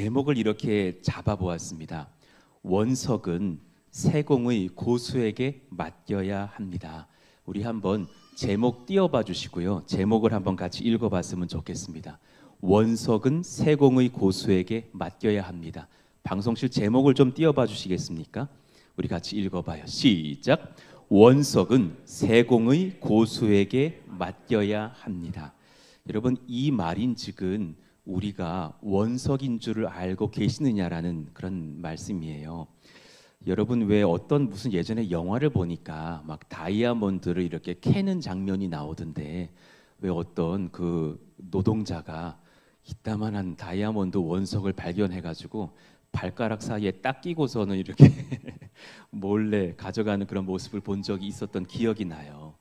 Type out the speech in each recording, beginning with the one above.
제목을 이렇게 잡아보았습니다. 원석은 세공의 고수에게 맡겨야 합니다. 우리 한번 제목 띄워봐 주시고요. 제목을 한번 같이 읽어봤으면 좋겠습니다. 원석은 세공의 고수에게 맡겨야 합니다. 방송실 제목을 좀 띄워봐 주시겠습니까? 우리 같이 읽어봐요. 시작. 원석은 세공의 고수에게 맡겨야 합니다. 여러분, 이 말인즉은 우리가 원석인 줄을 알고 계시느냐라는 그런 말씀이에요. 여러분, 왜 무슨 예전에 영화를 보니까 막 다이아몬드를 이렇게 캐는 장면이 나오던데, 왜 어떤 그 노동자가 이따만한 다이아몬드 원석을 발견해가지고 발가락 사이에 딱 끼고서는 이렇게 몰래 가져가는 그런 모습을 본 적이 있었던 기억이 나요.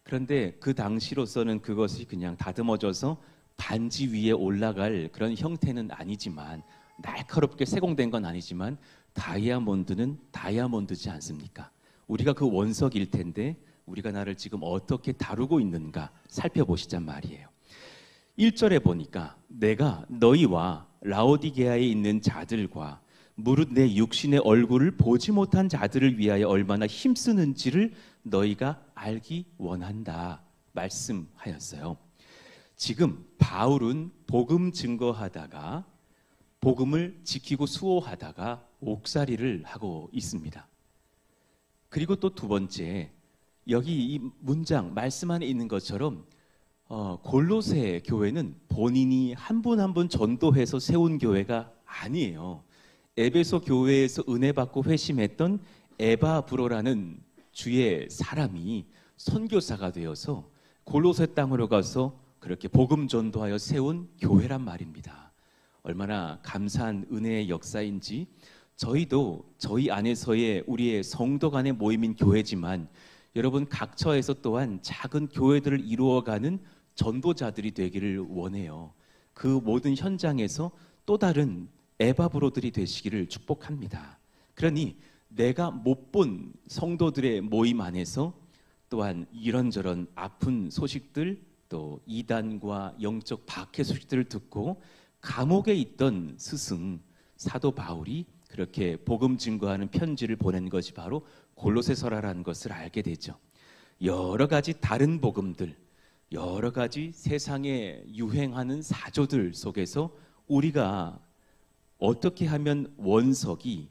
그런데 그 당시로서는 그것이 그냥 다듬어져서 반지 위에 올라갈 그런 형태는 아니지만, 날카롭게 세공된 건 아니지만 다이아몬드는 다이아몬드지 않습니까? 우리가 그 원석일 텐데 우리가 나를 지금 어떻게 다루고 있는가 살펴보시잔 말이에요. 1절에 보니까 내가 너희와 라오디게아에 있는 자들과 무릇 내 육신의 얼굴을 보지 못한 자들을 위하여 얼마나 힘쓰는지를 너희가 알기 원한다 말씀하였어요. 지금 바울은 복음 증거하다가, 복음을 지키고 수호하다가 옥살이를 하고 있습니다. 그리고 또 두 번째, 여기 이 문장 말씀 안에 있는 것처럼 골로새 교회는 본인이 한 분 한 분 전도해서 세운 교회가 아니에요. 에베소 교회에서 은혜 받고 회심했던 에바브로라는 주의 사람이 선교사가 되어서 골로새 땅으로 가서 그렇게 복음 전도하여 세운 교회란 말입니다. 얼마나 감사한 은혜의 역사인지, 저희도 저희 안에서의 우리의 성도 간의 모임인 교회지만 여러분 각 처에서 또한 작은 교회들을 이루어가는 전도자들이 되기를 원해요. 그 모든 현장에서 또 다른 에바브로들이 되시기를 축복합니다. 그러니 내가 못 본 성도들의 모임 안에서 또한 이런저런 아픈 소식들, 또 이단과 영적 박해 소식들을 듣고 감옥에 있던 스승 사도 바울이 그렇게 복음 증거하는 편지를 보낸 것이 바로 골로새서라는 것을 알게 되죠. 여러 가지 다른 복음들, 여러 가지 세상에 유행하는 사조들 속에서 우리가 어떻게 하면 원석이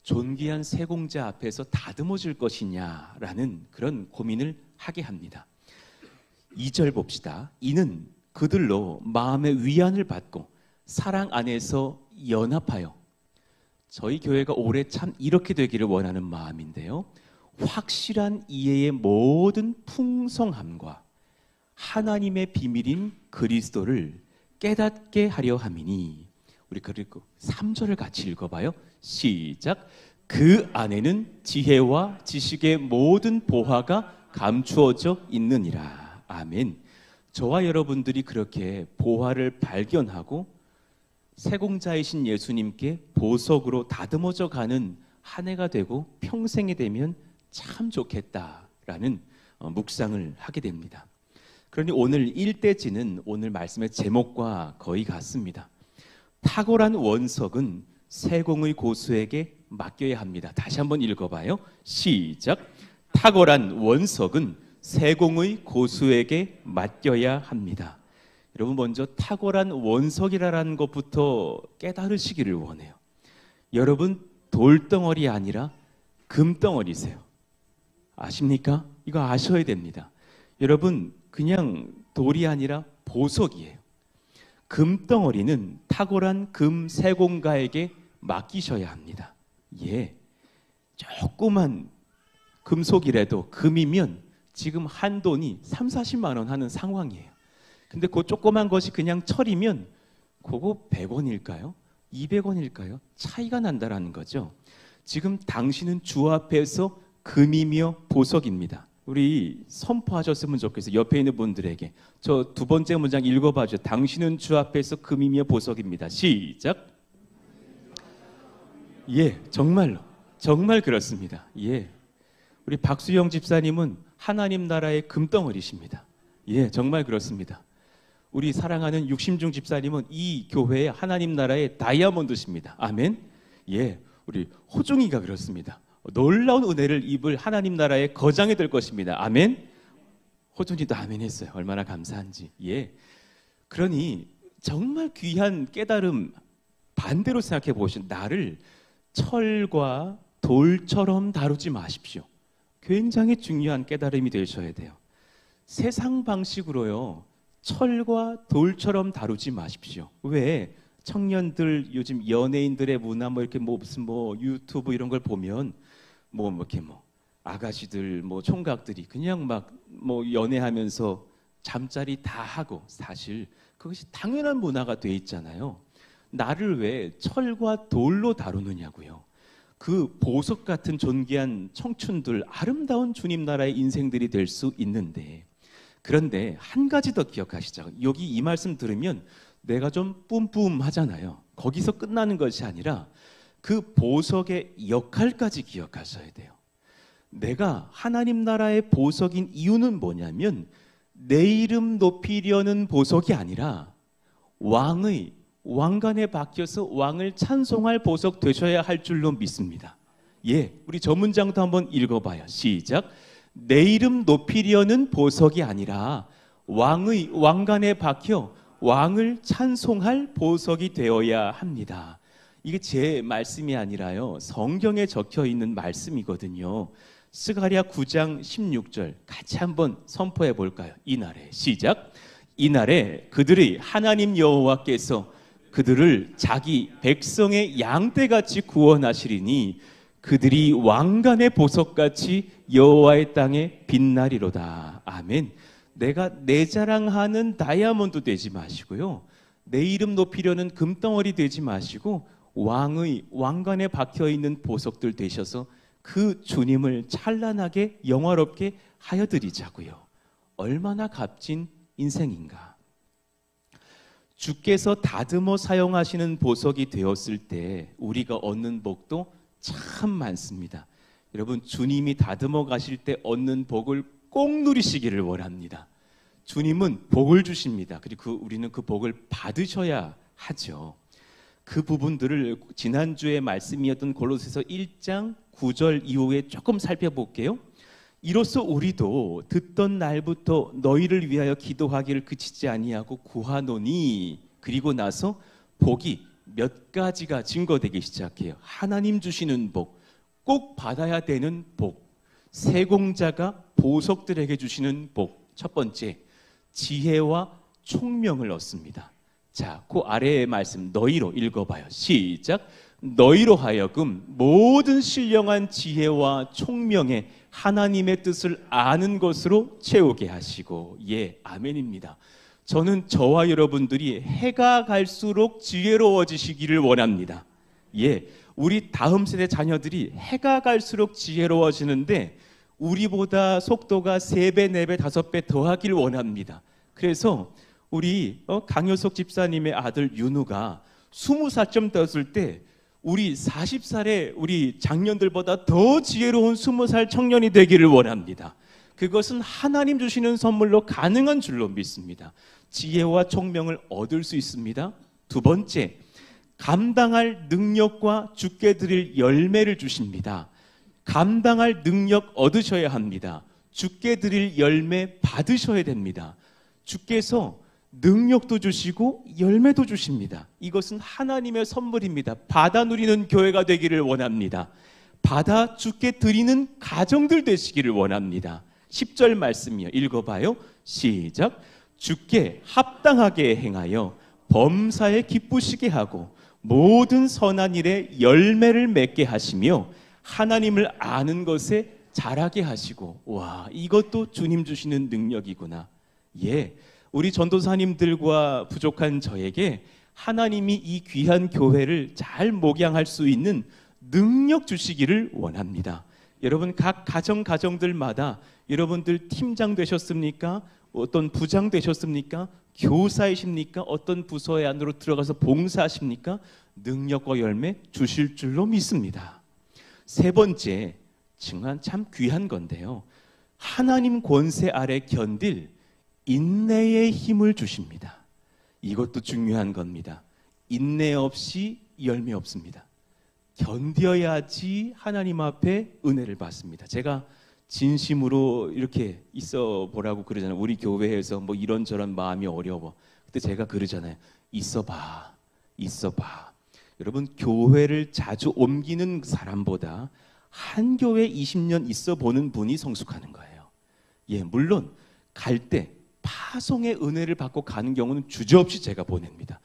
존귀한 세공자 앞에서 다듬어질 것이냐라는 그런 고민을 하게 합니다. 2절 봅시다. 이는 그들로 마음의 위안을 받고 사랑 안에서 연합하여, 저희 교회가 올해 참 이렇게 되기를 원하는 마음인데요, 확실한 이해의 모든 풍성함과 하나님의 비밀인 그리스도를 깨닫게 하려 함이니. 우리 그리고 3절을 같이 읽어봐요. 시작. 그 안에는 지혜와 지식의 모든 보화가 감추어져 있느니라. 아멘. 저와 여러분들이 그렇게 보화를 발견하고 세공자이신 예수님께 보석으로 다듬어져 가는 한 해가 되고 평생이 되면 참 좋겠다라는 묵상을 하게 됩니다. 그러니 오늘 일대지는 오늘 말씀의 제목과 거의 같습니다. 탁월한 원석은 세공의 고수에게 맡겨야 합니다. 다시 한번 읽어봐요. 시작. 탁월한 원석은 세공의 고수에게 맡겨야 합니다. 여러분, 먼저 탁월한 원석이라는 것부터 깨달으시기를 원해요. 여러분, 돌덩어리 아니라 금덩어리세요. 아십니까? 이거 아셔야 됩니다. 여러분, 그냥 돌이 아니라 보석이에요. 금덩어리는 탁월한 금 세공가에게 맡기셔야 합니다. 예, 조그만 금속이라도 금이면 지금 한 돈이 30-40만 원 하는 상황이에요. 근데 그 조그만 것이 그냥 철이면 그거 100원일까요? 200원일까요? 차이가 난다라는 거죠. 지금 당신은 주 앞에서 금이며 보석입니다. 우리 선포하셨으면 좋겠어요. 옆에 있는 분들에게. 저 두 번째 문장 읽어봐죠. 당신은 주 앞에서 금이며 보석입니다. 시작. 예, 정말로. 정말 그렇습니다. 예. 우리 박수영 집사님은 하나님 나라의 금덩어리십니다. 예, 정말 그렇습니다. 우리 사랑하는 육심중 집사님은 이 교회의 하나님 나라의 다이아몬드십니다. 아멘. 예, 우리 호중이가 그렇습니다. 놀라운 은혜를 입을 하나님 나라의 거장이 될 것입니다. 아멘. 호중이도 아멘 했어요. 얼마나 감사한지. 예. 그러니 정말 귀한 깨달음, 반대로 생각해 보시면 나를 철과 돌처럼 다루지 마십시오. 굉장히 중요한 깨달음이 되셔야 돼요. 세상 방식으로요, 철과 돌처럼 다루지 마십시오. 왜? 청년들 요즘 연예인들의 문화 이렇게 무슨 유튜브 이런 걸 보면 이렇게 아가씨들 총각들이 그냥 막 연애하면서 잠자리 다 하고, 사실 그것이 당연한 문화가 돼 있잖아요. 나를 왜 철과 돌로 다루느냐고요. 그 보석 같은 존귀한 청춘들, 아름다운 주님 나라의 인생들이 될 수 있는데, 그런데 한 가지 더 기억하시죠. 여기 이 말씀 들으면 내가 좀 뿜뿜하잖아요. 거기서 끝나는 것이 아니라 그 보석의 역할까지 기억하셔야 돼요. 내가 하나님 나라의 보석인 이유는 뭐냐면 내 이름 높이려는 보석이 아니라 왕관에 박혀서 왕을 찬송할 보석 되셔야 할 줄로 믿습니다. 예, 우리 저 문장도 한번 읽어봐요. 시작. 내 이름 높이려는 보석이 아니라 왕관에 박혀 왕을 찬송할 보석이 되어야 합니다. 이게 제 말씀이 아니라요, 성경에 적혀 있는 말씀이거든요. 스가랴 9장 16절 같이 한번 선포해 볼까요? 이날에 시작. 이날에 그들의 하나님 여호와께서 그들을 자기 백성의 양떼같이 구원하시리니 그들이 왕관의 보석같이 여호와의 땅에 빛나리로다. 아멘. 내가 내 자랑하는 다이아몬드 되지 마시고요, 내 이름 높이려는 금덩어리 되지 마시고 왕관에 박혀있는 보석들 되셔서 그 주님을 찬란하게 영화롭게 하여 드리자고요. 얼마나 값진 인생인가. 주께서 다듬어 사용하시는 보석이 되었을 때 우리가 얻는 복도 참 많습니다. 여러분, 주님이 다듬어 가실 때 얻는 복을 꼭 누리시기를 원합니다. 주님은 복을 주십니다. 그리고 우리는 그 복을 받으셔야 하죠. 그 부분들을 지난주에 말씀이었던 골로새서 1장 9절 이후에 조금 살펴볼게요. 이로써 우리도 듣던 날부터 너희를 위하여 기도하기를 그치지 아니하고 구하노니, 그리고 나서 복이 몇 가지가 증거되기 시작해요. 하나님 주시는 복, 꼭 받아야 되는 복, 세공자가 보석들에게 주시는 복. 첫 번째, 지혜와 총명을 얻습니다. 자, 그 아래의 말씀 너희로 읽어봐요. 시작. 너희로 하여금 모든 신령한 지혜와 총명에 하나님의 뜻을 아는 것으로 채우게 하시고. 예, 아멘입니다. 저는 저와 여러분들이 해가 갈수록 지혜로워지시기를 원합니다. 예, 우리 다음 세대 자녀들이 해가 갈수록 지혜로워지는데 우리보다 속도가 3배, 4배, 5배 더하길 원합니다. 그래서 우리 강효석 집사님의 아들 윤우가 20살쯤 되었을 때 우리 40살의 우리 장년들보다 더 지혜로운 20살 청년이 되기를 원합니다. 그것은 하나님 주시는 선물로 가능한 줄로 믿습니다. 지혜와 총명을 얻을 수 있습니다. 두 번째, 감당할 능력과 주께 드릴 열매를 주십니다. 감당할 능력 얻으셔야 합니다. 주께 드릴 열매 받으셔야 됩니다. 주께서 능력도 주시고 열매도 주십니다. 이것은 하나님의 선물입니다. 받아 누리는 교회가 되기를 원합니다. 받아 주께 드리는 가정들 되시기를 원합니다. 10절 말씀이요, 읽어봐요. 시작. 주께 합당하게 행하여 범사에 기쁘시게 하고 모든 선한 일에 열매를 맺게 하시며 하나님을 아는 것에 자라게 하시고. 와, 이것도 주님 주시는 능력이구나. 예, 우리 전도사님들과 부족한 저에게 하나님이 이 귀한 교회를 잘 목양할 수 있는 능력 주시기를 원합니다. 여러분, 각 가정들마다 여러분들 팀장 되셨습니까? 어떤 부장 되셨습니까? 교사이십니까? 어떤 부서의 안으로 들어가서 봉사하십니까? 능력과 열매 주실 줄로 믿습니다. 세 번째, 참 귀한 건데요, 하나님 권세 아래 견딜 인내의 힘을 주십니다. 이것도 중요한 겁니다. 인내 없이 열매 없습니다. 견뎌야지 하나님 앞에 은혜를 받습니다. 제가 진심으로 이렇게 있어 보라고 그러잖아요. 우리 교회에서 뭐 이런저런 마음이 어려워. 그때 제가 그러잖아요. 있어봐. 여러분, 교회를 자주 옮기는 사람보다 한 교회 20년 있어 보는 분이 성숙하는 거예요. 예, 물론 갈 때 파송의 은혜를 받고 가는 경우는 주저없이 제가 보냅니다.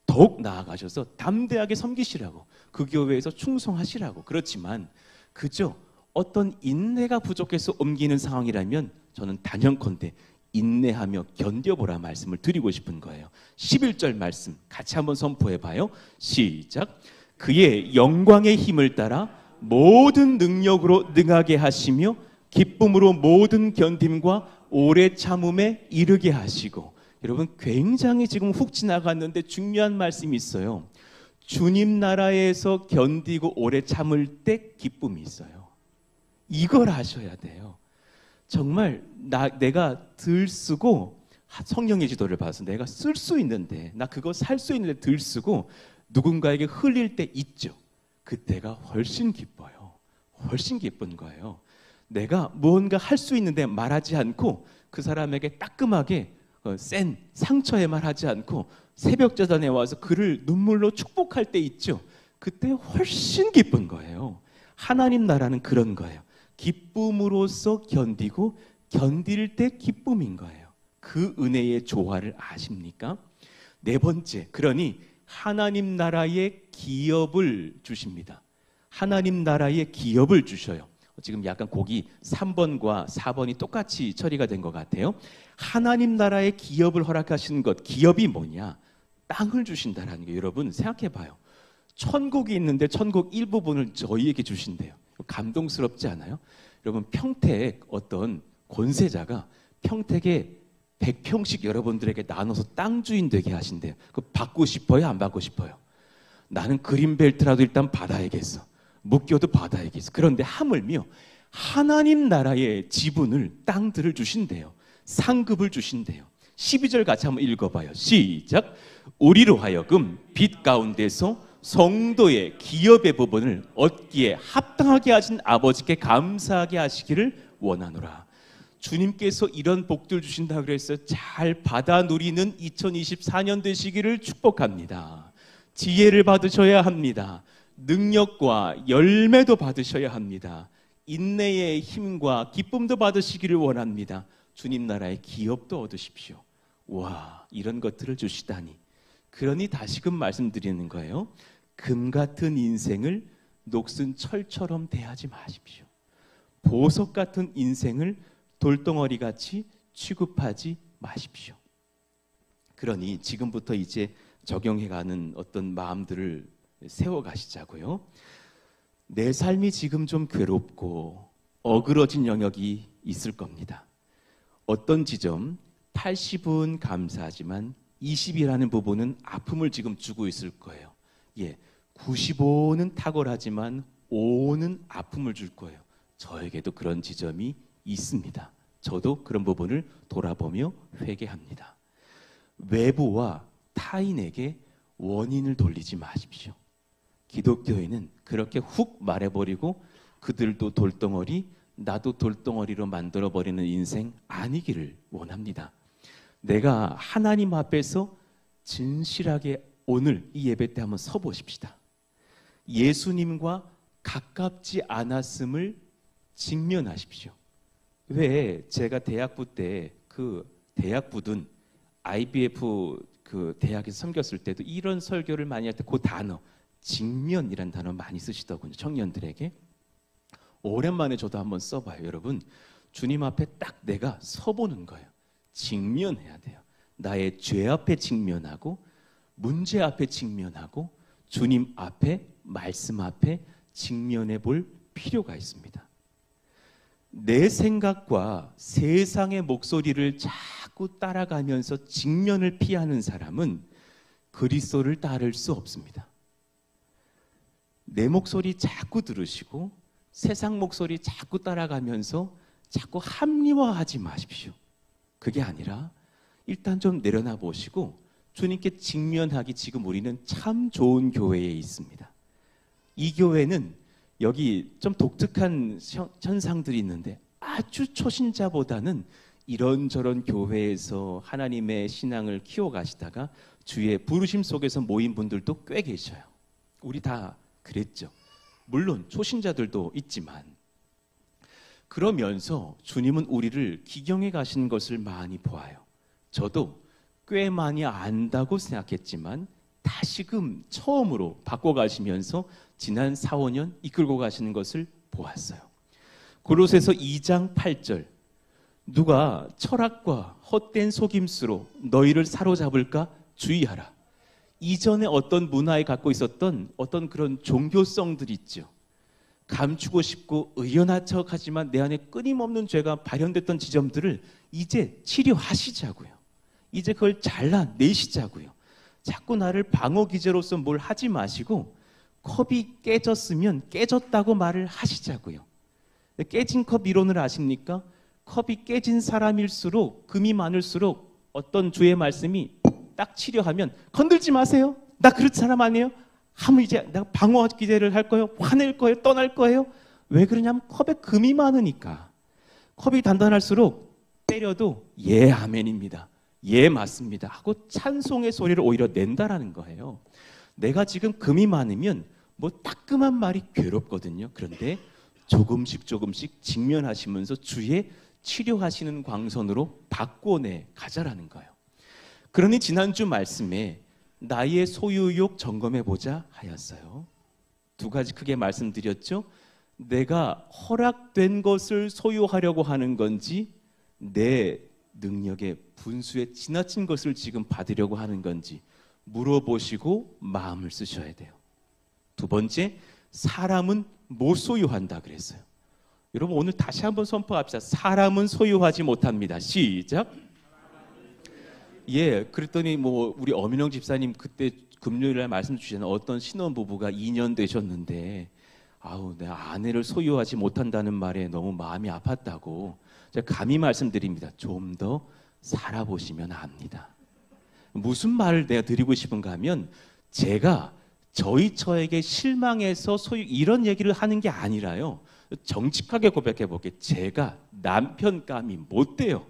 더욱 나아가셔서 담대하게 섬기시라고, 그 교회에서 충성하시라고. 그렇지만 그저 어떤 인내가 부족해서 옮기는 상황이라면 저는 단연컨대 인내하며 견뎌보라 말씀을 드리고 싶은 거예요. 11절 말씀 같이 한번 선포해 봐요. 시작. 그의 영광의 힘을 따라 모든 능력으로 능하게 하시며 기쁨으로 모든 견딤과 오래 참음에 이르게 하시고. 여러분, 굉장히 지금 훅 지나갔는데 중요한 말씀이 있어요. 주님 나라에서 견디고 오래 참을 때 기쁨이 있어요. 이걸 아셔야 돼요. 정말 내가 들쓰고 성령의 지도를 받아서 내가 쓸 수 있는데, 나 그거 살 수 있는데 들쓰고 누군가에게 흘릴 때 있죠. 그때가 훨씬 기뻐요. 훨씬 기쁜 거예요. 내가 무언가 할 수 있는데 말하지 않고 그 사람에게 따끔하게 센 상처에 말하지 않고 새벽자단에 와서 그를 눈물로 축복할 때 있죠. 그때 훨씬 기쁜 거예요. 하나님 나라는 그런 거예요. 기쁨으로써 견디고 견딜 때 기쁨인 거예요. 그 은혜의 조화를 아십니까? 네 번째, 그러니 하나님 나라의 기업을 주십니다. 하나님 나라의 기업을 주셔요. 지금 약간 곡이 3번과 4번이 똑같이 처리가 된 것 같아요. 하나님 나라의 기업을 허락하시는 것, 기업이 뭐냐? 땅을 주신다라는 게, 여러분 생각해 봐요. 천국이 있는데 천국 일부분을 저희에게 주신대요. 감동스럽지 않아요? 여러분, 평택 어떤 권세자가 평택에 100평씩 여러분들에게 나눠서 땅 주인 되게 하신대요. 그거 받고 싶어요? 안 받고 싶어요? 나는 그린벨트라도 일단 받아야겠어. 묶여도 받아야겠어. 그런데 하물며 하나님 나라의 지분을, 땅들을 주신대요. 상급을 주신대요. 12절 같이 한번 읽어봐요. 시작. 우리로 하여금 빛 가운데서 성도의 기업의 부분을 얻기에 합당하게 하신 아버지께 감사하게 하시기를 원하노라. 주님께서 이런 복들 주신다 그래서 잘 받아 누리는 2024년 되시기를 축복합니다. 지혜를 받으셔야 합니다. 능력과 열매도 받으셔야 합니다. 인내의 힘과 기쁨도 받으시기를 원합니다. 주님 나라의 기업도 얻으십시오. 와, 이런 것들을 주시다니. 그러니 다시금 말씀드리는 거예요. 금 같은 인생을 녹슨 철처럼 대하지 마십시오. 보석 같은 인생을 돌덩어리 같이 취급하지 마십시오. 그러니 지금부터 이제 적용해가는 어떤 마음들을 세워가시자고요. 내 삶이 지금 좀 괴롭고 어그러진 영역이 있을 겁니다. 어떤 지점 80은 감사하지만 20이라는 부분은 아픔을 지금 주고 있을 거예요. 예, 95는 탁월하지만 5는 아픔을 줄 거예요. 저에게도 그런 지점이 있습니다. 저도 그런 부분을 돌아보며 회개합니다. 외부와 타인에게 원인을 돌리지 마십시오. 기독교인은 그렇게 훅 말해버리고 그들도 돌덩어리, 나도 돌덩어리로 만들어버리는 인생 아니기를 원합니다. 내가 하나님 앞에서 진실하게 오늘 이 예배 때 한번 서보십시다. 예수님과 가깝지 않았음을 직면하십시오. 왜 제가 대학부 때 그 대학부든 IBF 그 대학에서 섬겼을 때도 이런 설교를 많이 할 때 그 단어 직면이란 단어 많이 쓰시더군요. 청년들에게. 오랜만에 저도 한번 써봐요. 여러분, 주님 앞에 딱 내가 서보는 거예요. 직면해야 돼요. 나의 죄 앞에 직면하고 문제 앞에 직면하고 주님 앞에, 말씀 앞에 직면해 볼 필요가 있습니다. 내 생각과 세상의 목소리를 자꾸 따라가면서 직면을 피하는 사람은 그리스도를 따를 수 없습니다. 내 목소리 자꾸 들으시고 세상 목소리 자꾸 따라가면서 자꾸 합리화하지 마십시오. 그게 아니라 일단 좀 내려놔 보시고 주님께 직면하기 지금 우리는 참 좋은 교회에 있습니다. 이 교회는 여기 좀 독특한 현상들이 있는데 아주 초신자보다는 이런저런 교회에서 하나님의 신앙을 키워가시다가 주의 부르심 속에서 모인 분들도 꽤 계셔요. 우리 다 그랬죠. 물론 초신자들도 있지만 그러면서 주님은 우리를 기경해 가시는 것을 많이 보아요. 저도 꽤 많이 안다고 생각했지만 다시금 처음으로 바꿔가시면서 지난 4, 5년 이끌고 가시는 것을 보았어요. 골로새서 2장 8절 누가 철학과 헛된 속임수로 너희를 사로잡을까 주의하라. 이전에 어떤 문화에 갖고 있었던 어떤 그런 종교성들이 있죠. 감추고 싶고 의연한 척하지만 내 안에 끊임없는 죄가 발현됐던 지점들을 이제 치료하시자고요. 이제 그걸 잘라내시자고요. 자꾸 나를 방어 기제로서 뭘 하지 마시고 컵이 깨졌으면 깨졌다고 말을 하시자고요. 깨진 컵 이론을 아십니까? 컵이 깨진 사람일수록 금이 많을수록 어떤 주의 말씀이 딱 치료하면 건들지 마세요. 나 그런 사람 아니에요. 하면 이제 내가 방어 기제를 할 거예요. 화낼 거예요. 떠날 거예요. 왜 그러냐면 컵에 금이 많으니까. 컵이 단단할수록 때려도 예 아멘입니다. 예 맞습니다 하고 찬송의 소리를 오히려 낸다라는 거예요. 내가 지금 금이 많으면 뭐 따끔한 말이 괴롭거든요. 그런데 조금씩 직면하시면서 주의 치료하시는 광선으로 바꿔내 가자라는 거예요. 그러니 지난주 말씀에 나의 소유욕 점검해보자 하였어요. 두 가지 크게 말씀드렸죠. 내가 허락된 것을 소유하려고 하는 건지 내 능력의 분수에 지나친 것을 지금 받으려고 하는 건지 물어보시고 마음을 쓰셔야 돼요. 두 번째, 사람은 못 소유한다 그랬어요. 여러분 오늘 다시 한번 선포합시다. 사람은 소유하지 못합니다. 시작. 예, 그랬더니 뭐 우리 엄인영 집사님 그때 금요일날 말씀 주시는 어떤 신혼부부가 2년 되셨는데 아우 내 아내를 소유하지 못한다는 말에 너무 마음이 아팠다고 제가 감히 말씀드립니다. 좀 더 살아보시면 압니다. 무슨 말을 내가 드리고 싶은가 하면 제가 저희 처에게 실망해서 소유 이런 얘기를 하는 게 아니라요. 정직하게 고백해 볼게요. 제가 남편감이 못 돼요.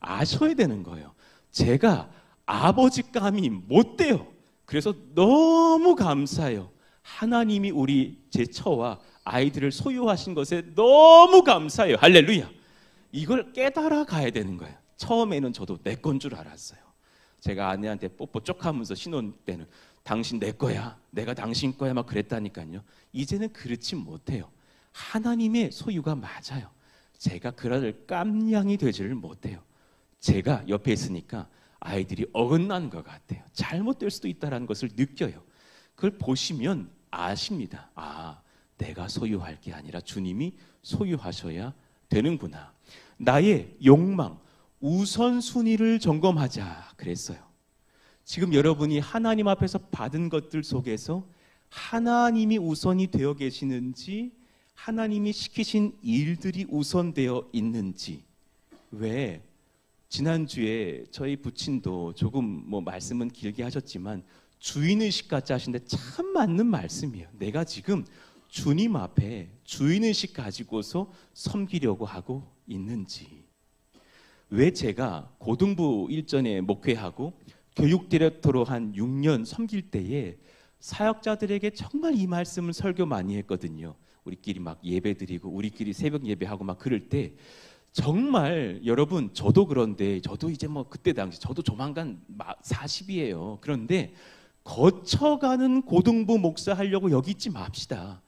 아셔야 되는 거예요. 제가 아버지감이 못 돼요. 그래서 너무 감사해요. 하나님이 우리 제 처와 아이들을 소유하신 것에 너무 감사해요. 할렐루야. 이걸 깨달아 가야 되는 거예요. 처음에는 저도 내 건 줄 알았어요. 제가 아내한테 뽀뽀 쪽하면서 신혼 때는 당신 내 거야, 내가 당신 거야 막 그랬다니까요. 이제는 그렇지 못해요. 하나님의 소유가 맞아요. 제가 그럴 깜냥이 되지를 못해요. 제가 옆에 있으니까 아이들이 어긋난 것 같아요. 잘못될 수도 있다는 것을 느껴요. 그걸 보시면 아십니다. 아, 내가 소유할 게 아니라 주님이 소유하셔야 되는구나. 나의 욕망, 우선순위를 점검하자 그랬어요. 지금 여러분이 하나님 앞에서 받은 것들 속에서 하나님이 우선이 되어 계시는지 하나님이 시키신 일들이 우선되어 있는지. 왜 지난주에 저희 부친도 조금 뭐 말씀은 길게 하셨지만 주인의식 같이 하시는데 참 맞는 말씀이에요. 내가 지금 주님 앞에 주인의식 가지고서 섬기려고 하고 있는지. 왜 제가 고등부 일전에 목회하고 교육 디렉터로 한 6년 섬길 때에 사역자들에게 정말 이 말씀을 설교 많이 했거든요. 우리끼리 막 예배드리고 우리끼리 새벽 예배하고 막 그럴 때 정말 여러분 저도 그런데 저도 이제 뭐 그때 당시 저도 조만간 40이에요. 그런데 거쳐가는 고등부 목사 하려고 여기 있지 맙시다.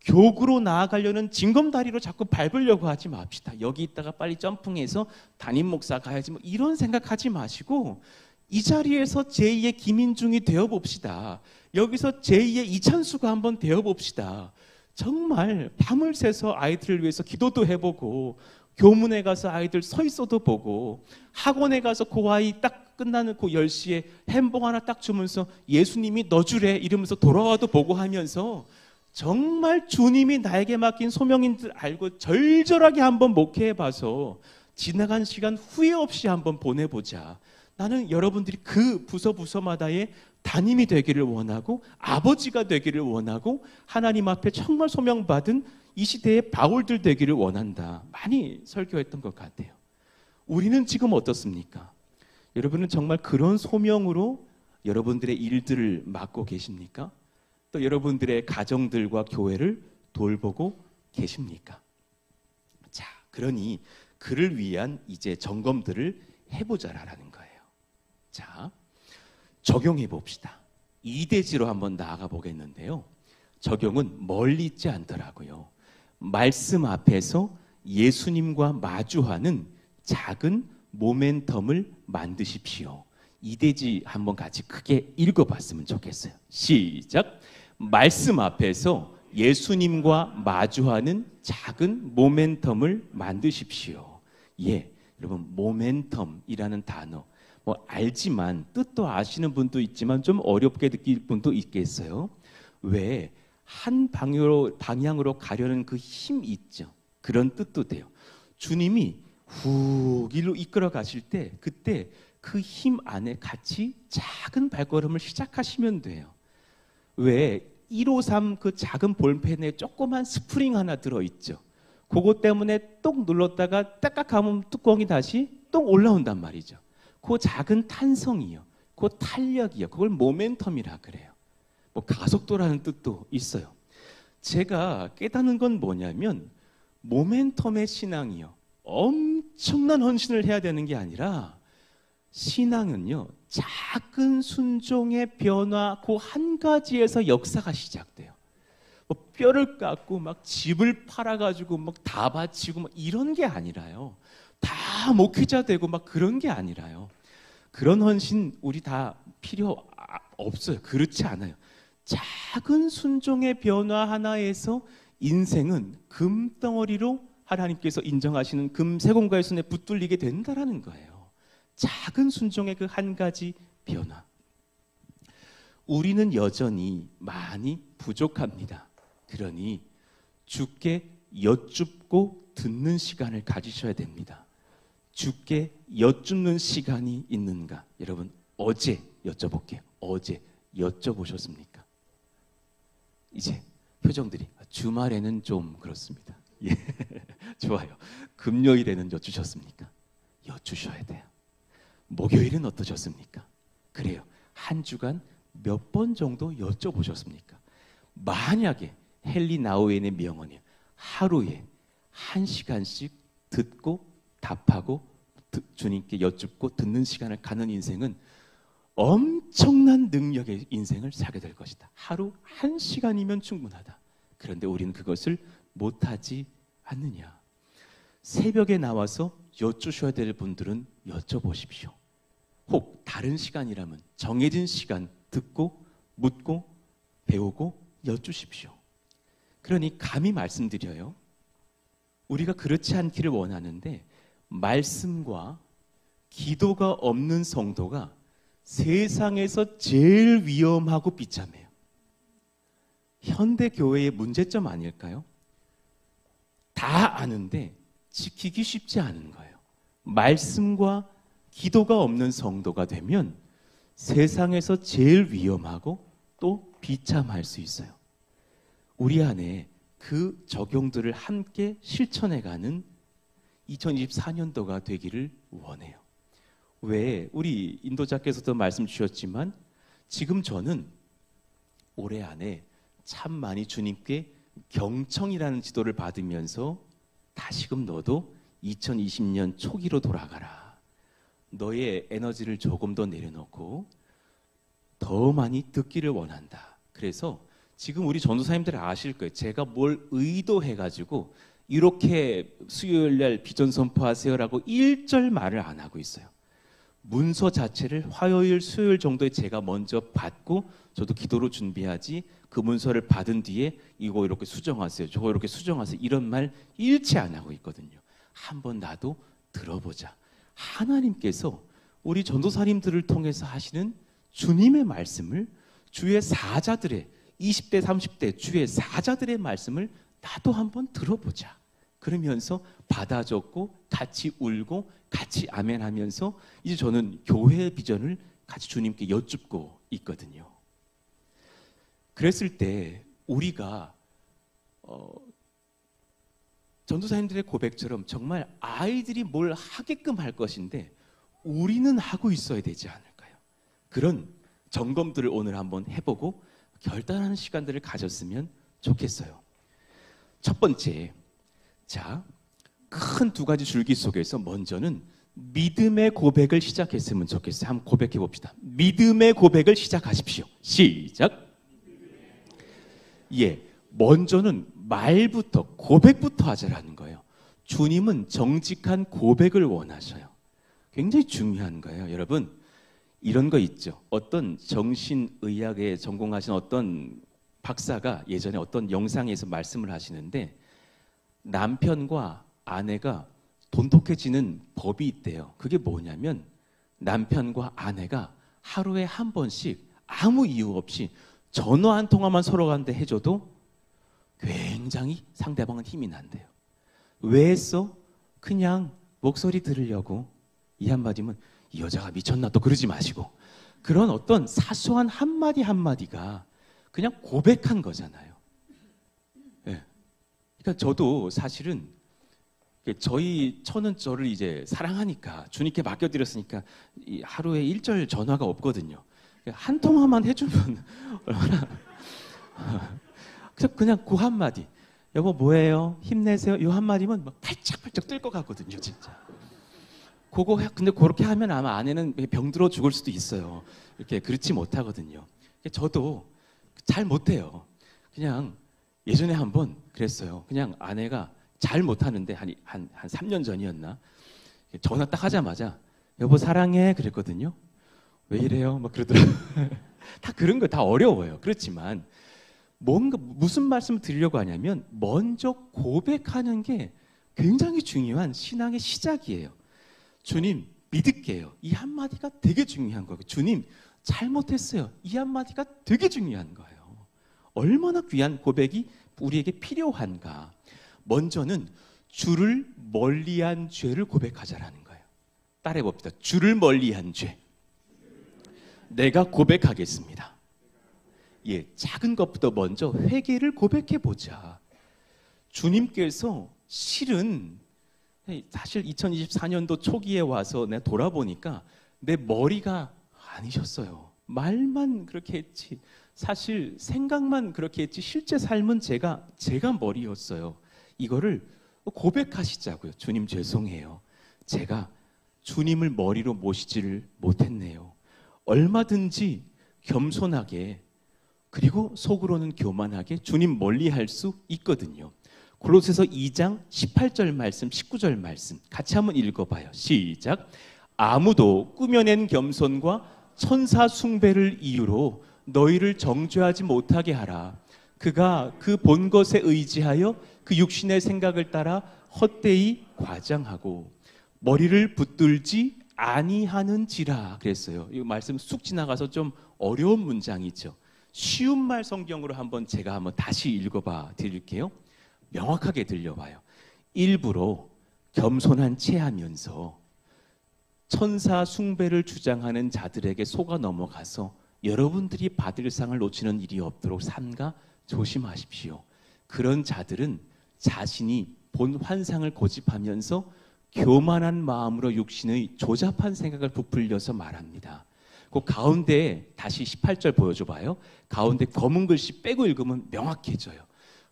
교구로 나아가려는 징검다리로 자꾸 밟으려고 하지 맙시다. 여기 있다가 빨리 점프해서 담임 목사 가야지 뭐 이런 생각하지 마시고 이 자리에서 제2의 김인중이 되어봅시다. 여기서 제2의 이찬수가 한번 되어봅시다. 정말 밤을 새서 아이들을 위해서 기도도 해보고 교문에 가서 아이들 서 있어도 보고 학원에 가서 그 아이 딱 끝나는 그 10시에 햄버거 하나 딱 주면서 예수님이 너 주래 이러면서 돌아와도 보고 하면서 정말 주님이 나에게 맡긴 소명인 줄 알고 절절하게 한번 목회해봐서 지나간 시간 후회 없이 한번 보내보자. 나는 여러분들이 그 부서마다의 담임이 되기를 원하고 아버지가 되기를 원하고 하나님 앞에 정말 소명받은 이 시대의 바울들 되기를 원한다. 많이 설교했던 것 같아요. 우리는 지금 어떻습니까? 여러분은 정말 그런 소명으로 여러분들의 일들을 맡고 계십니까? 또 여러분들의 가정들과 교회를 돌보고 계십니까? 자, 그러니 그를 위한 이제 점검들을 해보자라는 거예요. 자, 적용해 봅시다. 이대지로 한번 나아가 보겠는데요. 적용은 멀리 있지 않더라고요. 말씀 앞에서 예수님과 마주하는 작은 모멘텀을 만드십시오. 이대지 한번 같이 크게 읽어봤으면 좋겠어요. 시작. 말씀 앞에서 예수님과 마주하는 작은 모멘텀을 만드십시오. 예, 여러분 모멘텀이라는 단어 뭐 알지만 뜻도 아시는 분도 있지만 좀 어렵게 느낄 분도 있겠어요. 왜 한 방향으로 가려는 그 힘 있죠. 그런 뜻도 돼요. 주님이 후 길로 이끌어 가실 때 그때 그 힘 안에 같이 작은 발걸음을 시작하시면 돼요. 왜 153 그 작은 볼펜에 조그만 스프링 하나 들어있죠. 그것 때문에 똑 눌렀다가 딱딱 하면 뚜껑이 다시 똑 올라온단 말이죠. 그 작은 탄성이요. 그 탄력이요. 그걸 모멘텀이라 그래요. 뭐 가속도라는 뜻도 있어요. 제가 깨닫는 건 뭐냐면 모멘텀의 신앙이요. 엄청난 헌신을 해야 되는 게 아니라 신앙은요. 작은 순종의 변화 그 한 가지에서 역사가 시작돼요. 뭐 뼈를 깎고 막 집을 팔아가지고 막 다 바치고 막 이런 게 아니라요. 다 목회자 되고 막 그런 게 아니라요. 그런 헌신 우리 다 필요 없어요. 그렇지 않아요. 작은 순종의 변화 하나에서 인생은 금덩어리로 하나님께서 인정하시는 금세공가의 손에 붙들리게 된다라는 거예요. 작은 순종의 그 한 가지 변화. 우리는 여전히 많이 부족합니다. 그러니 주께 여쭙고 듣는 시간을 가지셔야 됩니다. 주께 여쭙는 시간이 있는가? 여러분 어제 여쭤볼게요. 어제 여쭤보셨습니까? 이제 표정들이 주말에는 좀 그렇습니다. 예, 좋아요. 금요일에는 여쭈셨습니까? 여쭈셔야 돼요. 목요일은 어떠셨습니까? 그래요. 한 주간 몇 번 정도 여쭤보셨습니까? 만약에 헨리 나우엔의 명언이에요. 하루에 1시간씩 듣고 답하고 주님께 여쭙고 듣는 시간을 가는 인생은 엄청난 능력의 인생을 살게 될 것이다. 하루 1시간이면 충분하다. 그런데 우리는 그것을 못하지 않느냐. 새벽에 나와서 여쭈셔야 될 분들은 여쭤보십시오. 혹 다른 시간이라면 정해진 시간 듣고 묻고 배우고 여쭈십시오. 그러니 감히 말씀드려요. 우리가 그렇지 않기를 원하는데 말씀과 기도가 없는 성도가 세상에서 제일 위험하고 비참해요. 현대 교회의 문제점 아닐까요? 다 아는데 지키기 쉽지 않은 거예요. 말씀과 기도가 없는 성도가 되면 세상에서 제일 위험하고 또 비참할 수 있어요. 우리 안에 그 적용들을 함께 실천해가는 2024년도가 되기를 원해요. 왜 우리 인도자께서도 말씀 주셨지만 지금 저는 올해 안에 참 많이 주님께 경청이라는 지도를 받으면서 다시금 너도 2020년 초기로 돌아가라. 너의 에너지를 조금 더 내려놓고 더 많이 듣기를 원한다. 그래서 지금 우리 전도사님들 아실 거예요. 제가 뭘 의도해가지고 이렇게 수요일날 비전 선포하세요라고 1절 말을 안 하고 있어요. 문서 자체를 화요일, 수요일 정도에 제가 먼저 받고 저도 기도로 준비하지 그 문서를 받은 뒤에 이거 이렇게 수정하세요. 저거 이렇게 수정하세요. 이런 말 일치 안 하고 있거든요. 한번 나도 들어보자. 하나님께서 우리 전도사님들을 통해서 하시는 주님의 말씀을 주의 사자들의 20대, 30대 주의 사자들의 말씀을 나도 한번 들어보자. 그러면서 받아줬고 같이 울고 같이 아멘하면서 이제 저는 교회의 비전을 같이 주님께 여쭙고 있거든요. 그랬을 때 우리가 전도사님들의 고백처럼 정말 아이들이 뭘 하게끔 할 것인데 우리는 하고 있어야 되지 않을까요? 그런 점검들을 오늘 한번 해보고 결단하는 시간들을 가졌으면 좋겠어요. 첫 번째, 자, 큰 두 가지 줄기 속에서 먼저는 믿음의 고백을 시작했으면 좋겠어요. 한번 고백해 봅시다. 믿음의 고백을 시작하십시오. 시작. 예, 먼저는 말부터 고백부터 하자라는 거예요. 주님은 정직한 고백을 원하셔요. 굉장히 중요한 거예요. 여러분, 이런 거 있죠. 어떤 정신의학에 전공하신 어떤 박사가 예전에 어떤 영상에서 말씀을 하시는데 남편과 아내가 돈독해지는 법이 있대요. 그게 뭐냐면 남편과 아내가 하루에 한 번씩 아무 이유 없이 전화 한 통화만 서로한테 해줘도 굉장히 상대방은 힘이 난대요. 왜 했어? 그냥 목소리 들으려고. 이 한마디면 이 여자가 미쳤나 또 그러지 마시고, 그런 어떤 사소한 한마디 한마디가 그냥 고백한 거잖아요. 네. 그러니까 저도 사실은 저는 저를 이제 사랑하니까 주님께 맡겨드렸으니까 하루에 1절 전화가 없거든요. 한 통화만 해주면 얼마나 그냥 그 한마디, 여보 뭐해요? 힘내세요. 이 한마디면 막 팔짝팔짝 뜰 것 같거든요, 진짜. 근데 그렇게 하면 아마 아내는 병들어 죽을 수도 있어요. 이렇게 그렇지 못하거든요. 저도 잘 못해요. 그냥 예전에 한번 그랬어요. 그냥 아내가 잘 못하는데 한 3년 전이었나? 전화 딱 하자마자 여보 사랑해 그랬거든요. 왜 이래요? 막 그러더라고요. 다 그런 거 다 어려워요. 그렇지만 뭔가 무슨 말씀을 드리려고 하냐면 먼저 고백하는 게 굉장히 중요한 신앙의 시작이에요. 주님 믿을게요. 이 한마디가 되게 중요한 거예요. 주님 잘못했어요. 이 한마디가 되게 중요한 거예요. 얼마나 귀한 고백이 우리에게 필요한가. 먼저는 주를 멀리한 죄를 고백하자라는 거예요. 따라해 봅시다. 주를 멀리한 죄. 내가 고백하겠습니다. 예, 작은 것부터 먼저 회개를 고백해 보자. 주님께서 실은 사실 2024년도 초기에 와서 내가 돌아보니까 내 머리가 아니셨어요. 말만 그렇게 했지. 사실 생각만 그렇게 했지 실제 삶은 제가 머리였어요. 이거를 고백하시자고요. 주님 죄송해요. 제가 주님을 머리로 모시지를 못했네요. 얼마든지 겸손하게 그리고 속으로는 교만하게 주님 멀리할 수 있거든요. 골로새서 2장 18절 말씀, 19절 말씀 같이 한번 읽어봐요. 시작. 아무도 꾸며낸 겸손과 천사 숭배를 이유로 너희를 정죄하지 못하게 하라. 그가 그 본 것에 의지하여 그 육신의 생각을 따라 헛되이 과장하고 머리를 붙들지 아니하는지라 그랬어요. 이 말씀 쑥 지나가서 좀 어려운 문장이죠. 쉬운 말 성경으로 제가 한번 다시 읽어봐 드릴게요. 명확하게 들려봐요. 일부러 겸손한 체하면서 천사 숭배를 주장하는 자들에게 속아 넘어가서 여러분들이 받을 상을 놓치는 일이 없도록 삼가 조심하십시오. 그런 자들은 자신이 본 환상을 고집하면서 교만한 마음으로 육신의 조잡한 생각을 부풀려서 말합니다. 그 가운데 다시 18절 보여줘 봐요. 가운데 검은 글씨 빼고 읽으면 명확해져요.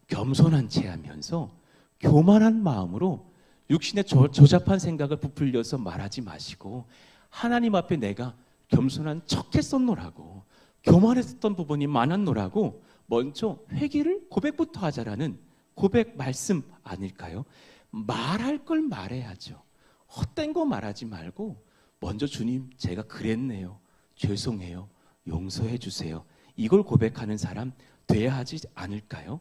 겸손한 체하면서 교만한 마음으로 육신의 조잡한 생각을 부풀려서 말하지 마시고 하나님 앞에 내가 겸손한 척했었노라고 교만했었던 부분이 많았노라고 먼저 회개를 고백부터 하자라는 고백 말씀 아닐까요? 말할 걸 말해야죠. 헛된 거 말하지 말고 먼저 주님 제가 그랬네요. 죄송해요. 용서해 주세요. 이걸 고백하는 사람 돼야 하지 않을까요?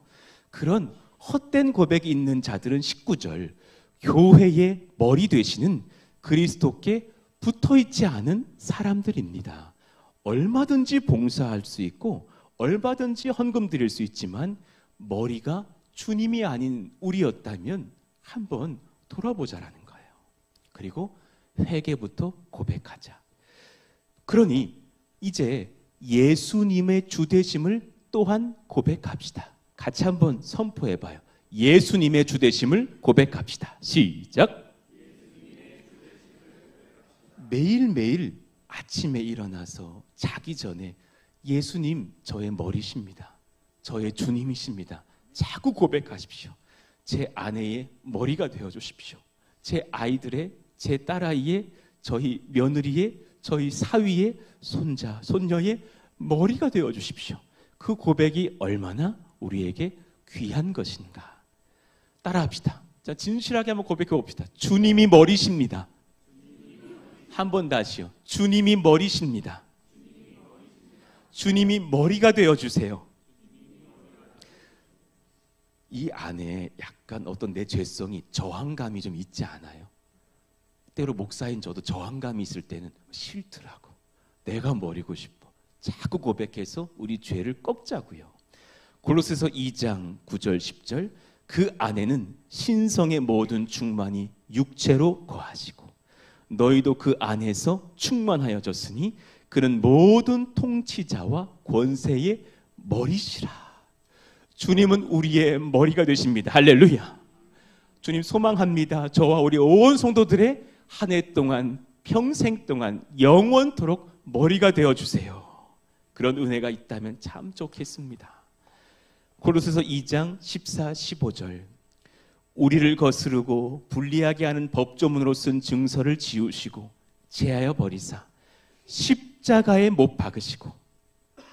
그런 헛된 고백이 있는 자들은 19절 교회의 머리 되시는 그리스도께 붙어있지 않은 사람들입니다. 얼마든지 봉사할 수 있고 얼마든지 헌금 드릴 수 있지만 머리가 주님이 아닌 우리였다면 한번 돌아보자라는 거예요. 그리고 회개부터 고백하자. 그러니 이제 예수님의 주되심을 또한 고백합시다. 같이 한번 선포해봐요. 예수님의 주되심을 고백합시다. 시작. 매일매일 아침에 일어나서 자기 전에 예수님 저의 머리십니다. 저의 주님이십니다. 자꾸 고백하십시오. 제 아내의 머리가 되어주십시오. 제 아이들의, 제 딸아이의, 저희 며느리의, 저희 사위의, 손자, 손녀의 머리가 되어주십시오. 그 고백이 얼마나 우리에게 귀한 것인가. 따라합시다. 자, 진실하게 한번 고백해 봅시다. 주님이 머리십니다. 한 번 다시요. 주님이 머리십니다. 주님이 머리가 되어주세요. 이 안에 약간 어떤 내 죄성이 저항감이 좀 있지 않아요? 때로 목사인 저도 저항감이 있을 때는 싫더라고. 내가 머리고 싶어. 자꾸 고백해서 우리 죄를 꺾자고요. 골로새서 2장 9절 10절 그 안에는 신성의 모든 충만이 육체로 거하시고 너희도 그 안에서 충만하여졌으니 그는 모든 통치자와 권세의 머리시라. 주님은 우리의 머리가 되십니다. 할렐루야. 주님 소망합니다. 저와 우리 온 성도들의 한 해 동안 평생 동안 영원토록 머리가 되어주세요. 그런 은혜가 있다면 참 좋겠습니다. 골로새서 2장 14, 15절 우리를 거스르고 불리하게 하는 법조문으로 쓴 증서를 지우시고 제하여 버리사 십자가에 못 박으시고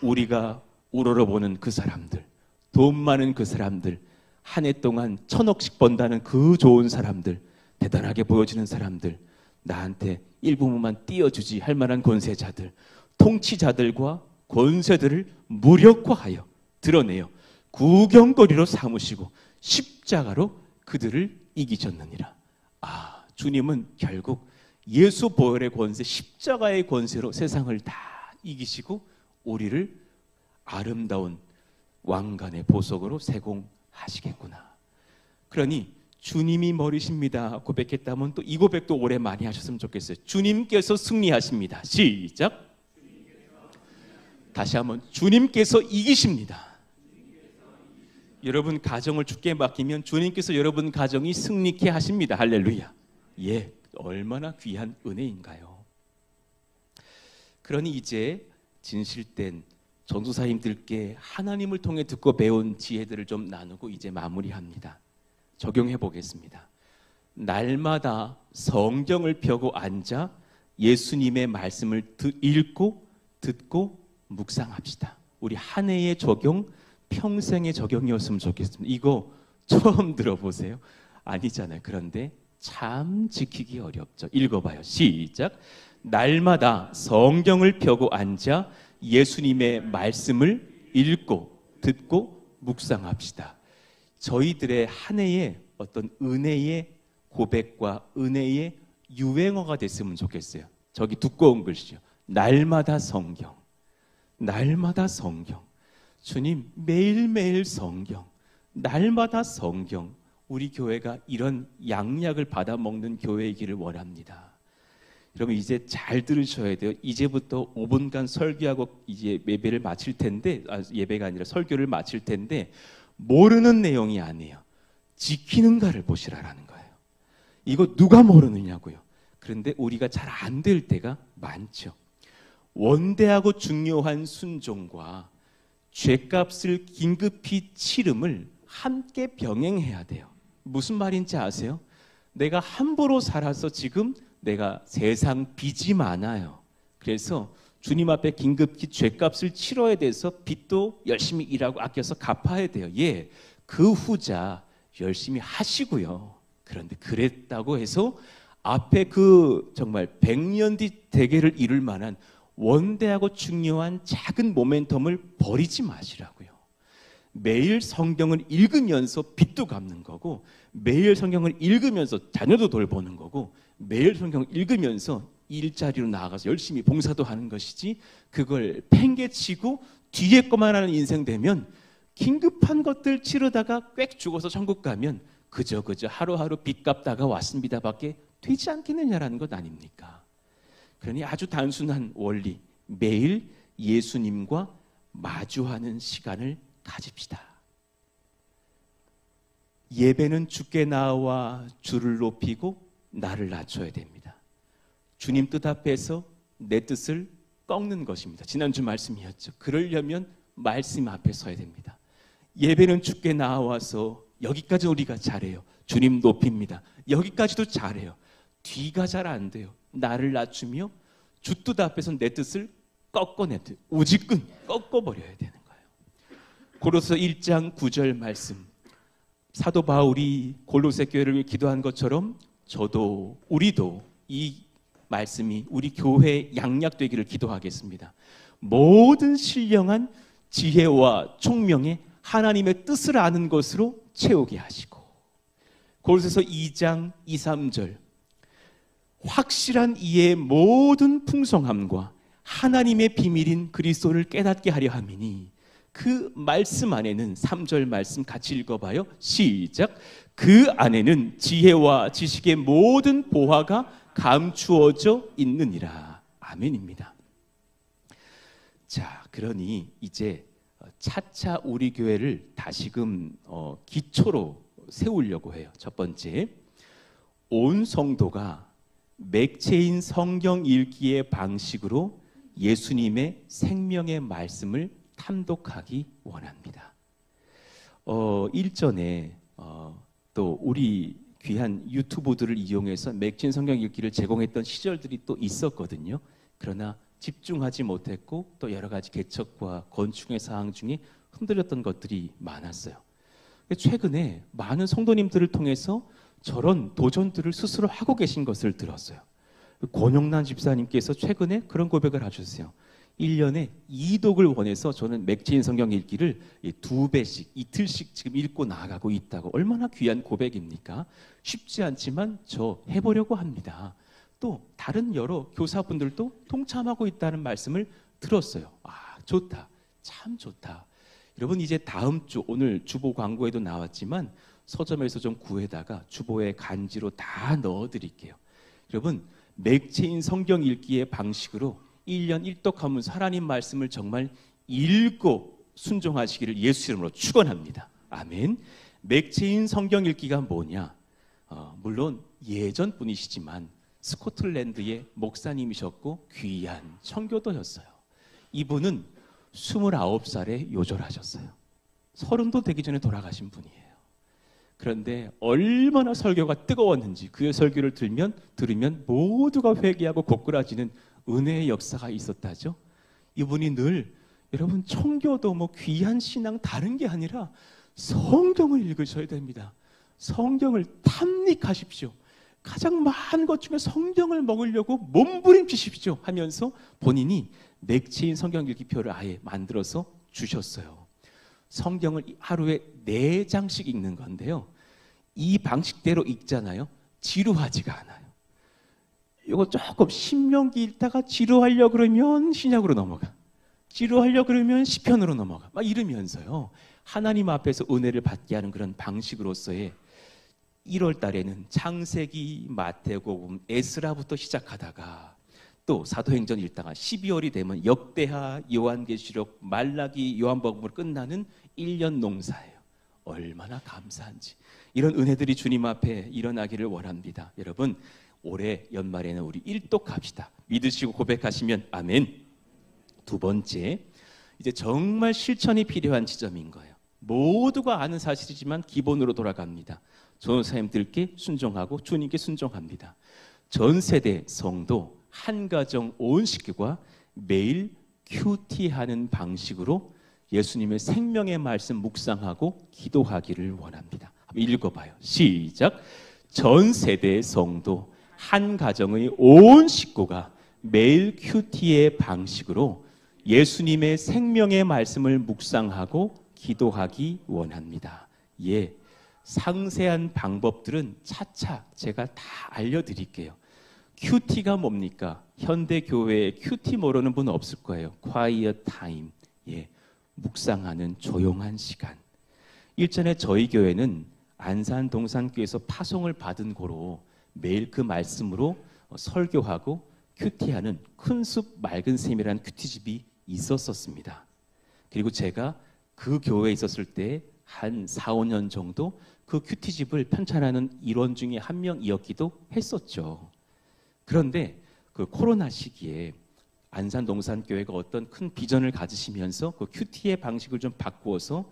우리가 우러러보는 그 사람들, 돈 많은 그 사람들, 한 해 동안 1,000억씩 번다는 그 좋은 사람들, 대단하게 보여지는 사람들, 나한테 일부분만 띄워주지 할 만한 권세자들, 통치자들과 권세들을 무력화하여 드러내요 구경거리로 삼으시고 십자가로 그들을 이기셨느니라. 아, 주님은 결국 예수 보혈의 권세, 십자가의 권세로 세상을 다 이기시고 우리를 아름다운 왕관의 보석으로 세공하시겠구나. 그러니 주님이 머리십니다 고백했다면 또 이 고백도 오래 많이 하셨으면 좋겠어요. 주님께서 승리하십니다. 시작. 다시 한번 주님께서 이기십니다. 여러분 가정을 주께 맡기면 주님께서 여러분 가정이 승리케 하십니다. 할렐루야. 예, 얼마나 귀한 은혜인가요. 그러니 이제 진실된 전도사님들께 하나님을 통해 듣고 배운 지혜들을 좀 나누고 이제 마무리합니다. 적용해 보겠습니다. 날마다 성경을 펴고 앉아 예수님의 말씀을 읽고 듣고 묵상합시다. 우리 한 해의 적용, 평생의 적용이었으면 좋겠습니다. 이거 처음 들어보세요? 아니잖아요. 그런데 참 지키기 어렵죠. 읽어봐요. 시작. 날마다 성경을 펴고 앉아 예수님의 말씀을 읽고 듣고 묵상합시다. 저희들의 한 해의 어떤 은혜의 고백과 은혜의 유행어가 됐으면 좋겠어요. 저기 두꺼운 글씨요. 날마다 성경. 날마다 성경. 주님 매일매일 성경. 날마다 성경. 우리 교회가 이런 양약을 받아 먹는 교회이기를 원합니다. 여러분 이제 잘 들으셔야 돼요. 이제부터 5분간 설교하고 이제 예배를 마칠 텐데, 예배가 아니라 설교를 마칠 텐데 모르는 내용이 아니에요. 지키는가를 보시라라는 거예요. 이거 누가 모르느냐고요. 그런데 우리가 잘 안 될 때가 많죠. 원대하고 중요한 순종과 죄값을 긴급히 치름을 함께 병행해야 돼요. 무슨 말인지 아세요? 내가 함부로 살아서 지금 내가 세상 빚이 많아요. 그래서 주님 앞에 긴급히 죄값을 치러야 돼서 빚도 열심히 일하고 아껴서 갚아야 돼요. 예, 그 후자 열심히 하시고요. 그런데 그랬다고 해서 앞에 그 정말 100년 뒤 대계를 이룰 만한 원대하고 중요한 작은 모멘텀을 버리지 마시라고요. 매일 성경을 읽으면서 빚도 갚는 거고, 매일 성경을 읽으면서 자녀도 돌보는 거고, 매일 성경을 읽으면서 일자리로 나아가서 열심히 봉사도 하는 것이지, 그걸 팽개치고 뒤에 것만 하는 인생 되면 긴급한 것들 치르다가 꽥 죽어서 천국 가면 그저 하루하루 빚 갚다가 왔습니다밖에 되지 않겠느냐라는 것 아닙니까? 그러니 아주 단순한 원리, 매일 예수님과 마주하는 시간을 가집시다. 예배는 주께 나와 주를 높이고 나를 낮춰야 됩니다. 주님 뜻 앞에서 내 뜻을 꺾는 것입니다. 지난주 말씀이었죠. 그러려면 말씀 앞에 서야 됩니다. 예배는 주께 나와서 여기까지 우리가 잘해요. 주님 높입니다. 여기까지도 잘해요. 뒤가 잘 안 돼요. 나를 낮추며 주 뜻 앞에서 내 뜻을 꺾어내듯 우지끈 꺾어버려야 되는 거예요. 고로서 1장 9절 말씀, 사도 바울이 골로새 교회를 위해 기도한 것처럼 우리도 이 말씀이 우리 교회에 양약되기를 기도하겠습니다. 모든 신령한 지혜와 총명에 하나님의 뜻을 아는 것으로 채우게 하시고, 골로새서 2장 2, 3절, 확실한 이의 모든 풍성함과 하나님의 비밀인 그리스도를 깨닫게 하려 함이니, 그 말씀 안에는 3절 말씀 같이 읽어봐요. 시작. 그 안에는 지혜와 지식의 모든 보화가 감추어져 있느니라. 아멘입니다. 자, 그러니 이제 차차 우리 교회를 다시금 기초로 세우려고 해요. 첫 번째, 온 성도가 맥체인 성경 읽기의 방식으로 예수님의 생명의 말씀을 탐독하기 원합니다. 일전에 또 우리 귀한 유튜브들을 이용해서 맥체인 성경 읽기를 제공했던 시절들이 또 있었거든요. 그러나 집중하지 못했고 또 여러 가지 개척과 건축의 사항 중에 흔들렸던 것들이 많았어요. 최근에 많은 성도님들을 통해서 저런 도전들을 스스로 하고 계신 것을 들었어요. 권영란 집사님께서 최근에 그런 고백을 하셨어요. 1년에 2독을 원해서 저는 맥체인 성경 읽기를 2배씩 이틀씩 지금 읽고 나가고 있다고. 얼마나 귀한 고백입니까? 쉽지 않지만 저 해보려고 합니다. 또 다른 여러 교사분들도 동참하고 있다는 말씀을 들었어요. 아, 좋다. 참 좋다. 여러분, 이제 다음 주, 오늘 주보 광고에도 나왔지만 서점에서 좀 구해다가 주보에 간지로 다 넣어드릴게요. 여러분, 맥체인 성경 읽기의 방식으로 1년 1독하면서 하나님 말씀을 정말 읽고 순종하시기를 예수 이름으로 축원합니다. 아멘. 맥체인 성경 읽기가 뭐냐? 물론 예전 분이시지만 스코틀랜드의 목사님이셨고 귀한 청교도였어요. 이분은 29살에 요절하셨어요. 30도 되기 전에 돌아가신 분이에요. 그런데 얼마나 설교가 뜨거웠는지, 그의 설교를 들으면 모두가 회개하고 고꾸라지는 은혜의 역사가 있었다죠. 이분이 늘, 여러분, 청교도 뭐 귀한 신앙 다른 게 아니라 성경을 읽으셔야 됩니다. 성경을 탐닉하십시오. 가장 많은 것 중에 성경을 먹으려고 몸부림치십시오 하면서 본인이 맥체인 성경 읽기표를 아예 만들어서 주셨어요. 성경을 하루에 4장씩 읽는 건데요. 이 방식대로 읽잖아요. 지루하지가 않아요. 이거 조금 신명기 읽다가 지루하려고 그러면 신약으로 넘어가. 지루하려고 그러면 시편으로 넘어가. 막 이러면서요. 하나님 앞에서 은혜를 받게 하는 그런 방식으로서의 1월 달에는 창세기, 마태복음, 에스라부터 시작하다가 또 사도행전 읽다가 12월이 되면 역대하, 요한계시록, 말라기, 요한복음으로 끝나는 1년 농사예요. 얼마나 감사한지. 이런 은혜들이 주님 앞에 일어나기를 원합니다. 여러분, 올해 연말에는 우리 1독합시다. 믿으시고 고백하시면 아멘. 두 번째, 이제 정말 실천이 필요한 지점인 거예요. 모두가 아는 사실이지만 기본으로 돌아갑니다. 전도사님들께 순종하고 주님께 순종합니다. 전 세대 성도 한 가정 온 식구가 매일 큐티하는 방식으로 예수님의 생명의 말씀 묵상하고 기도하기를 원합니다. 한번 읽어봐요. 시작. 전 세대 성도 한 가정의 온 식구가 매일 큐티의 방식으로 예수님의 생명의 말씀을 묵상하고 기도하기 원합니다. 예, 상세한 방법들은 차차 제가 다 알려드릴게요. 큐티가 뭡니까? 현대 교회에 큐티 모르는 분 없을 거예요. quiet time. 예, 묵상하는 조용한 시간. 일전에 저희 교회는 안산 동산교회에서 파송을 받은 고로 매일 그 말씀으로 설교하고 큐티하는 큰숲 맑은 샘이라는 큐티집이 있었습니다. 그리고 제가 그 교회에 있었을 때 한 4, 5년 정도 그 큐티집을 편찬하는 일원 중에 한 명이었기도 했었죠. 그런데 그 코로나 시기에 안산 동산교회가 어떤 큰 비전을 가지시면서 그 큐티의 방식을 좀 바꾸어서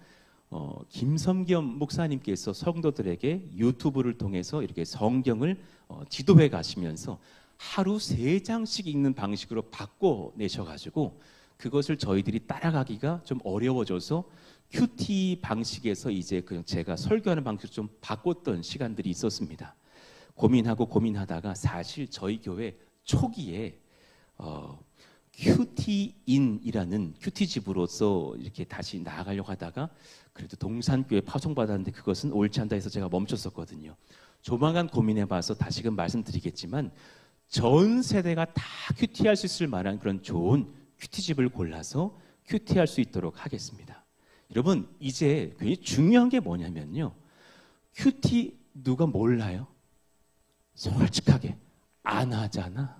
김섬겸 목사님께서 성도들에게 유튜브를 통해서 이렇게 성경을 지도해 가시면서 하루 3장씩 읽는 방식으로 바꿔내셔가지고 그것을 저희들이 따라가기가 좀 어려워져서 큐티 방식에서 이제 그냥 제가 설교하는 방식을 좀 바꿨던 시간들이 있었습니다. 고민하다가 사실 저희 교회 초기에 큐티인이라는 큐티집으로서 이렇게 다시 나아가려고 하다가 그래도 동산교회 파송받았는데 그것은 옳지 않다 해서 제가 멈췄었거든요. 조만간 고민해봐서 다시금 말씀드리겠지만 전 세대가 다 큐티할 수 있을 만한 그런 좋은 큐티집을 골라서 큐티할 수 있도록 하겠습니다. 여러분 이제 굉장히 중요한 게 뭐냐면요. 큐티 누가 몰라요? 솔직하게 안 하잖아.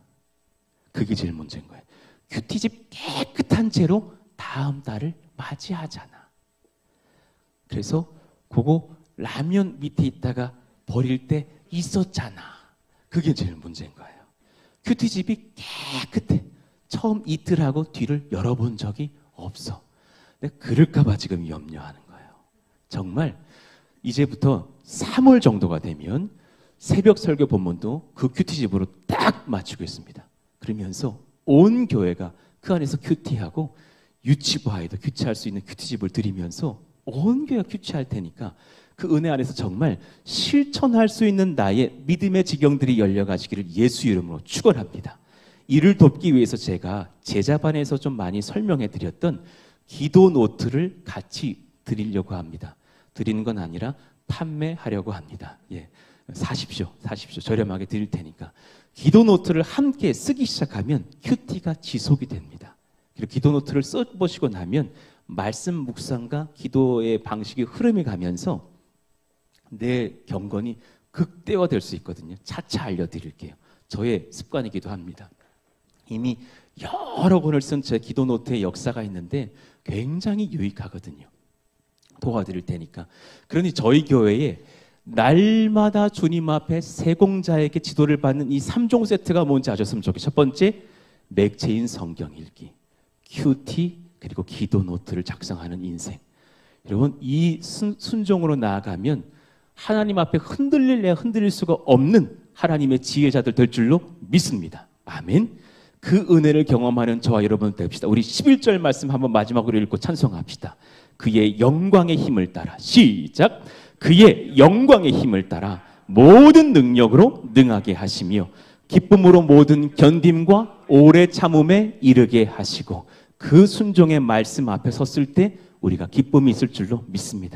그게 제일 문제인 거예요. 큐티집 깨끗한 채로 다음 달을 맞이하잖아. 그래서 그거 라면 밑에 있다가 버릴 때 있었잖아. 그게 제일 문제인 거예요. 큐티집이 깨끗해. 처음 이틀하고 뒤를 열어본 적이 없어. 근데 그럴까 봐 지금 염려하는 거예요. 정말 이제부터 3월 정도가 되면 새벽 설교 본문도 그 큐티집으로 딱 맞추고 있습니다. 그러면서 온 교회가 그 안에서 큐티하고 유치부하에도 큐티할 수 있는 큐티집을 드리면서 온 교회가 큐티할 테니까 그 은혜 안에서 정말 실천할 수 있는 나의 믿음의 지경들이 열려가시기를 예수 이름으로 축원합니다. 이를 돕기 위해서 제가 제자반에서 좀 많이 설명해 드렸던 기도 노트를 같이 드리려고 합니다. 드리는 건 아니라 판매하려고 합니다. 예, 사십시오. 저렴하게 드릴 테니까. 기도 노트를 함께 쓰기 시작하면 큐티가 지속이 됩니다. 그리고 기도 노트를 써보시고 나면 말씀 묵상과 기도의 방식이 흐름이 가면서 내 경건이 극대화될 수 있거든요. 차차 알려드릴게요. 저의 습관이기도 합니다. 이미 여러 권을 쓴 제 기도 노트의 역사가 있는데 굉장히 유익하거든요. 도와드릴 테니까. 그러니 저희 교회에 날마다 주님 앞에 세공자에게 지도를 받는 이 3종 세트가 뭔지 아셨으면 좋겠어요. 첫 번째, 맥체인 성경 읽기, 큐티, 그리고 기도 노트를 작성하는 인생. 여러분 이 순종으로 나아가면 하나님 앞에 흔들릴 수가 없는 하나님의 지혜자들 될 줄로 믿습니다. 아멘. 그 은혜를 경험하는 저와 여러분 됩시다. 우리 11절 말씀 한번 마지막으로 읽고 찬송합시다. 그의 영광의 힘을 따라 시작. 그의 영광의 힘을 따라 모든 능력으로 능하게 하시며 기쁨으로 모든 견딤과 오래 참음에 이르게 하시고 그 순종의 말씀 앞에 섰을 때 우리가 기쁨이 있을 줄로 믿습니다.